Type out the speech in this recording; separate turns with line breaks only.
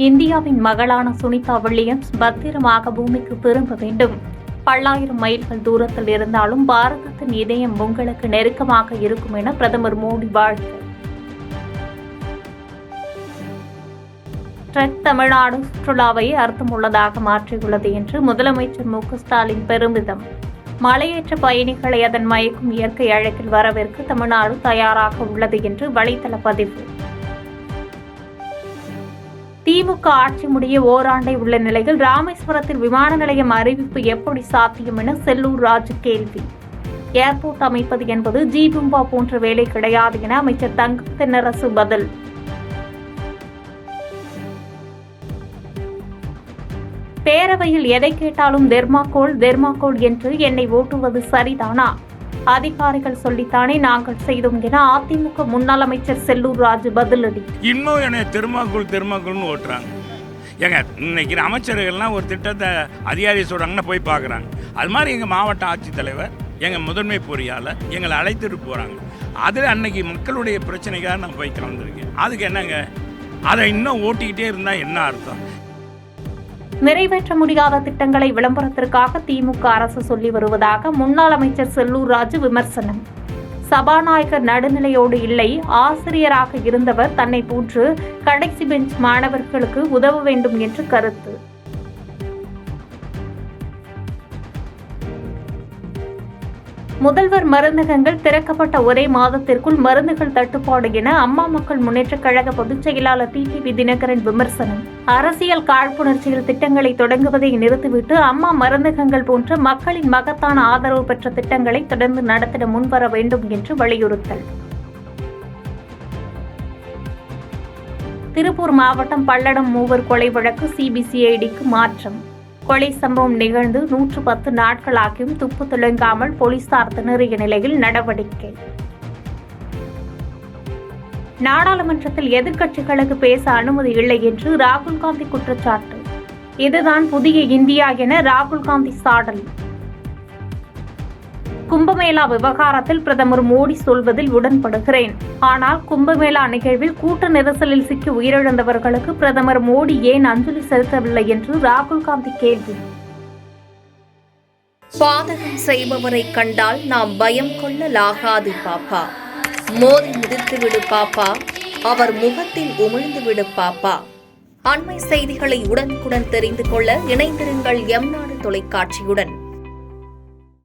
இந்தியாவின் மகளான சுனிதா வில்லியம்ஸ் பத்திரமாக பூமிக்கு திரும்ப வேண்டும். பல்லாயிரம் மைல்கள் தூரத்தில் இருந்தாலும் பாரதத்தின் இதயம் உங்களுக்கு நெருக்கமாக இருக்கும் என பிரதமர் மோடி வாழ்த்து. ட்ரெக் தமிழ்நாடு சுற்றுலாவை அர்த்தமுள்ளதாக மாற்றியுள்ளது என்று முதலமைச்சர் மு.க.ஸ்டாலின் பெருமிதம். மலையேற்ற பயணிகளை அதன் மயக்கும் இயற்கை அழகில் வரவேற்க தமிழ்நாடு தயாராக உள்ளது என்று வலைதள பதிவு. திமுக ஆட்சி முடிய ஓராண்டை உள்ள நிலையில் ராமேஸ்வரத்தில் விமான நிலையம் அறிவிப்பு எப்படி சாத்தியம் என செல்லூர் ராஜு கேள்வி. ஏர்போர்ட் அமைப்பது என்பது ஜீபூம்பா போன்ற வேலை கிடையாது என அமைச்சர் தங்கம் தென்னரசு பதில். பேரவையில் எதை கேட்டாலும் தெர்மாக்கோல் என்று என்னை ஓட்டுவது சரிதானா? அதிகாரிகள் சொல்லித்தானே நாங்கள் செய்தோம் என அதிமுக முன்னாள் அமைச்சர் செல்லூர் ராஜு பதிலடி.
இன்னும் என்னை தெர்மாக்கோல்னு ஓட்டுறாங்க. ஏங்க இன்னைக்கு அமைச்சர்கள்லாம் ஒரு திட்டத்தை அதிகாரி சொல்கிறாங்கன்னா போய் பார்க்குறாங்க. அது மாதிரி எங்கள் மாவட்ட ஆட்சித்தலைவர் எங்கள் முதன்மை பொறியாளர் எங்களை அழைத்துட்டு போகிறாங்க. அதில் அன்னைக்கு மக்களுடைய பிரச்சனைக்காக நான் போய் கலந்துருக்கேன். அதுக்கு என்னங்க, அதை இன்னும் ஓட்டிக்கிட்டே இருந்தால் என்ன அர்த்தம்?
நிறைவேற்ற முடியாத திட்டங்களை விளம்பரத்திற்காக திமுக அரசு சொல்லி வருவதாக முன்னாள் அமைச்சர் செல்லூர் ராஜு விமர்சனம். சபாநாயகர் நடுநிலையோடு இல்லை, ஆசிரியராக இருந்தவர் தன்னை போன்று கடைசி பெஞ்ச் மாணவர்களுக்கு உதவ வேண்டும் என்று கருத்து. முதல்வர் மருந்தகங்கள் திறக்கப்பட்ட ஒரே மாதத்திற்குள் மருந்துகள் தட்டுப்பாடு என அம்மா மக்கள் முன்னேற்றக் கழக பொதுச் செயலாளர் டிடிவி தினகரன் விமர்சனம். அரசியல் காழ்ப்புணர்ச்சியில் திட்டங்களை தொடங்குவதை நிறுத்திவிட்டு அம்மா மருந்தகங்கள் போன்ற மக்களின் மகத்தான ஆதரவு பெற்ற திட்டங்களை தொடர்ந்து நடத்திட முன்வர வேண்டும் என்று வலியுறுத்தல். திருப்பூர் மாவட்டம் பல்லடம் மூவர் கொலை வழக்கு சிபிசிஐடிக்கு மாற்றம். கொலை சம்பவம் நிகழ்ந்து 110 நாட்களாகியும் துப்பு துளங்காமல் போலீசார் திணறிய நிலையில் நடவடிக்கை. நாடாளுமன்றத்தில் எதிர்க்கட்சிகளுக்கு பேச அனுமதி இல்லை என்று ராகுல் காந்தி குற்றச்சாட்டு. இதுதான் புதிய இந்தியா என ராகுல் காந்தி சாடல். கும்பமேளா விவகாரத்தில் பிரதமர் மோடி சொல்வதில் உடன்படுகிறேன். ஆனால் கும்பமேளா நிகழ்வில் கூட்ட நெரிசலில் சிக்கி உயிரிழந்தவர்களுக்கு பிரதமர் மோடி ஏன் அஞ்சலி செலுத்தவில்லை என்று ராகுல் காந்தி கேள்வி.
பாதகம் செய்பவரை கண்டால் நாம் பயம் கொள்ளலாகாது பாப்பா. மோதி மிதித்துவிடு பாப்பா, அவர் முகத்தில் உமிழ்ந்துவிடு பாப்பா. அண்மை செய்திகளை உடனுக்குடன் தெரிந்து கொள்ள இணைந்திருங்கள் எம் நாடு தொலைக்காட்சியுடன்.